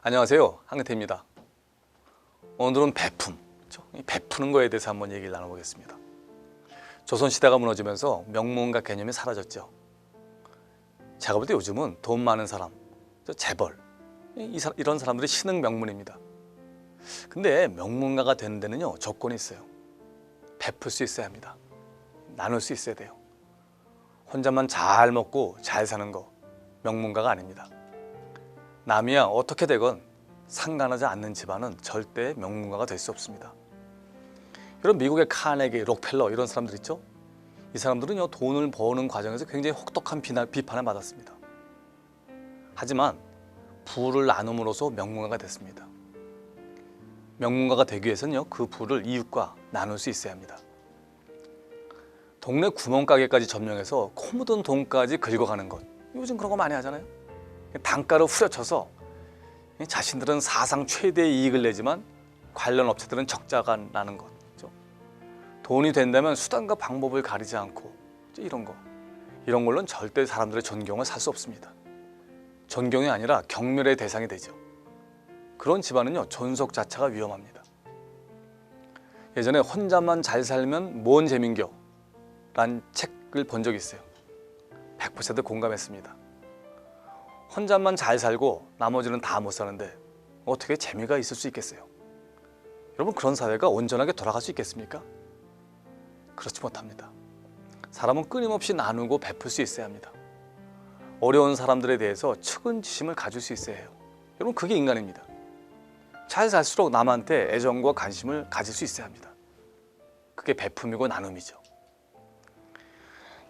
안녕하세요, 한근태입니다. 오늘은 베품, 베푸는 거에 대해서 한번 얘기를 나눠보겠습니다. 조선시대가 무너지면서 명문가 개념이 사라졌죠. 제가 볼 때 요즘은 돈 많은 사람, 재벌, 이런 사람들이 신흥 명문입니다. 근데 명문가가 되는 데는요, 조건이 있어요. 베풀 수 있어야 합니다. 나눌 수 있어야 돼요. 혼자만 잘 먹고 잘 사는 거 명문가가 아닙니다. 남이야 어떻게 되건 상관하지 않는 집안은 절대 명문가가 될 수 없습니다. 여러분, 미국의 카네기, 록펠러 이런 사람들 있죠? 이 사람들은요, 돈을 버는 과정에서 굉장히 혹독한 비판을 받았습니다. 하지만 부를 나눔으로써 명문가가 됐습니다. 명문가가 되기 위해서는요, 그 부를 이웃과 나눌 수 있어야 합니다. 동네 구멍가게까지 점령해서 코 묻은 돈까지 긁어가는 것, 요즘 그런 거 많이 하잖아요. 단가를 후려쳐서 자신들은 사상 최대의 이익을 내지만 관련 업체들은 적자가 나는 것, 돈이 된다면 수단과 방법을 가리지 않고 이런 걸로는 절대 사람들의 존경을 살 수 없습니다. 존경이 아니라 경멸의 대상이 되죠. 그런 집안은요, 존속 자체가 위험합니다. 예전에 혼자만 잘 살면 뭔 재민겨 라는 책을 본 적이 있어요. 100% 공감했습니다. 혼자만 잘 살고 나머지는 다 못 사는데 어떻게 재미가 있을 수 있겠어요? 여러분, 그런 사회가 온전하게 돌아갈 수 있겠습니까? 그렇지 못합니다. 사람은 끊임없이 나누고 베풀 수 있어야 합니다. 어려운 사람들에 대해서 측은지심을 가질 수 있어야 해요. 여러분, 그게 인간입니다. 잘 살수록 남한테 애정과 관심을 가질 수 있어야 합니다. 그게 베품이고 나눔이죠.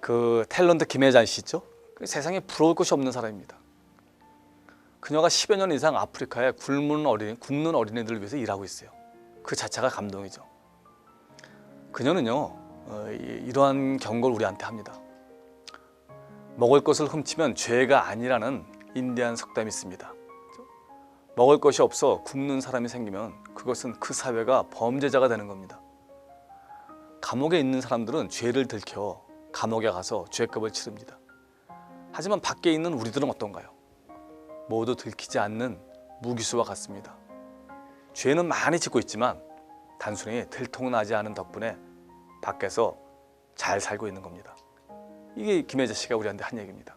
그 탤런트 김혜자 씨 있죠? 세상에 부러울 것이 없는 사람입니다. 그녀가 10여 년 이상 아프리카에 굶는 어린이들을 위해서 일하고 있어요. 그 자체가 감동이죠. 그녀는요, 이러한 경고를 우리한테 합니다. 먹을 것을 훔치면 죄가 아니라는 인디안 속담이 있습니다. 먹을 것이 없어 굶는 사람이 생기면 그것은 그 사회가 범죄자가 되는 겁니다. 감옥에 있는 사람들은 죄를 들켜 감옥에 가서 죄값을 치릅니다. 하지만 밖에 있는 우리들은 어떤가요? 모두 들키지 않는 무기수와 같습니다. 죄는 많이 짓고 있지만 단순히 들통나지 않은 덕분에 밖에서 잘 살고 있는 겁니다. 이게 김혜자 씨가 우리한테 한 얘기입니다.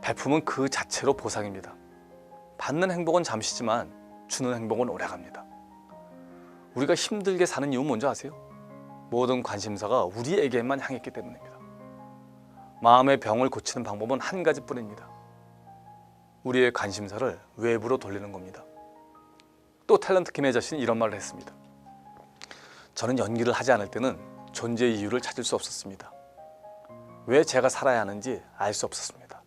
베품은 그 자체로 보상입니다. 받는 행복은 잠시지만 주는 행복은 오래갑니다. 우리가 힘들게 사는 이유는 뭔지 아세요? 모든 관심사가 우리에게만 향했기 때문입니다. 마음의 병을 고치는 방법은 한 가지뿐입니다. 우리의 관심사를 외부로 돌리는 겁니다. 또 탤런트 김혜자 씨는 이런 말을 했습니다. 저는 연기를 하지 않을 때는 존재의 이유를 찾을 수 없었습니다. 왜 제가 살아야 하는지 알 수 없었습니다.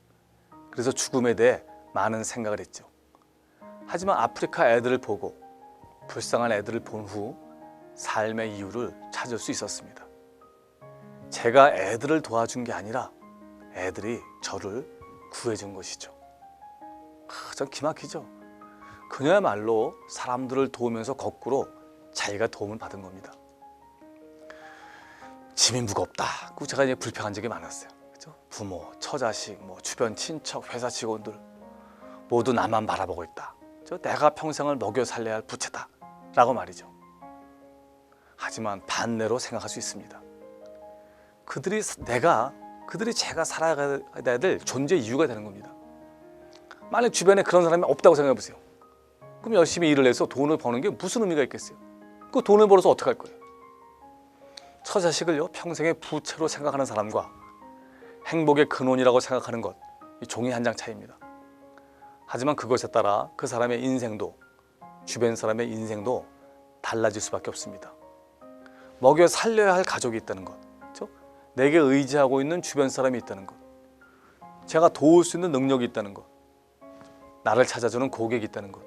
그래서 죽음에 대해 많은 생각을 했죠. 하지만 아프리카 애들을 보고 불쌍한 애들을 본 후 삶의 이유를 찾을 수 있었습니다. 제가 애들을 도와준 게 아니라 애들이 저를 구해준 것이죠. 전 기막히죠. 그녀야말로 사람들을 도우면서 거꾸로 자기가 도움을 받은 겁니다. 짐이 무겁다. 제가 이제 불평한 적이 많았어요. 그렇죠? 부모, 처자식, 주변 친척, 회사 직원들 모두 나만 바라보고 있다. 내가 평생을 먹여 살려야 할 부채다 라고 말이죠. 하지만 반대로 생각할 수 있습니다. 그들이 제가 살아가야 될 존재 이유가 되는 겁니다. 만약 주변에 그런 사람이 없다고 생각해 보세요. 그럼 열심히 일을 해서 돈을 버는 게 무슨 의미가 있겠어요? 그 돈을 벌어서 어떻게 할 거예요? 처자식을요, 평생의 부채로 생각하는 사람과 행복의 근원이라고 생각하는 것, 이 종이 한 장 차이입니다. 하지만 그것에 따라 그 사람의 인생도, 주변 사람의 인생도 달라질 수밖에 없습니다. 먹여 살려야 할 가족이 있다는 것, 그렇죠? 내게 의지하고 있는 주변 사람이 있다는 것, 제가 도울 수 있는 능력이 있다는 것, 나를 찾아주는 고객이 있다는 것,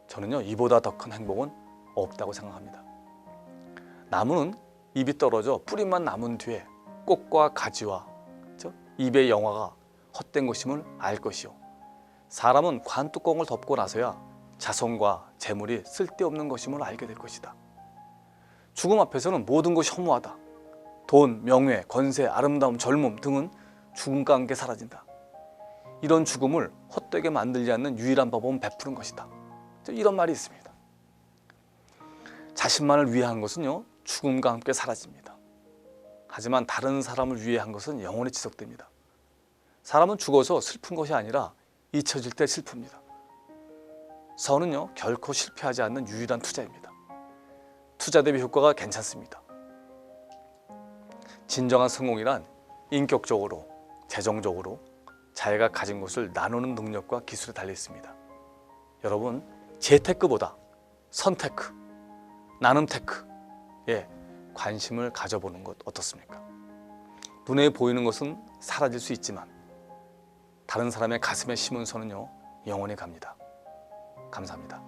저는요, 이보다 더 큰 행복은 없다고 생각합니다. 나무는 잎이 떨어져 뿌리만 남은 뒤에 꽃과 가지와, 그렇죠? 잎의 영화가 헛된 것임을 알 것이요, 사람은 관뚜껑을 덮고 나서야 자손과 재물이 쓸데없는 것임을 알게 될 것이다. 죽음 앞에서는 모든 것이 허무하다. 돈, 명예, 권세, 아름다움, 젊음 등은 죽음과 함께 사라진다. 이런 죽음을 헛되게 만들지 않는 유일한 방법은 베푸는 것이다. 이런 말이 있습니다. 자신만을 위해 한 것은요, 죽음과 함께 사라집니다. 하지만 다른 사람을 위해 한 것은 영원히 지속됩니다. 사람은 죽어서 슬픈 것이 아니라 잊혀질 때 슬픕니다. 선은요, 결코 실패하지 않는 유일한 투자입니다. 투자 대비 효과가 괜찮습니다. 진정한 성공이란 인격적으로, 재정적으로 자기가 가진 것을 나누는 능력과 기술에 달려 있습니다. 여러분, 재테크보다 선테크, 나눔테크에 관심을 가져보는 것 어떻습니까? 눈에 보이는 것은 사라질 수 있지만 다른 사람의 가슴에 심은 선은요, 영원히 갑니다. 감사합니다.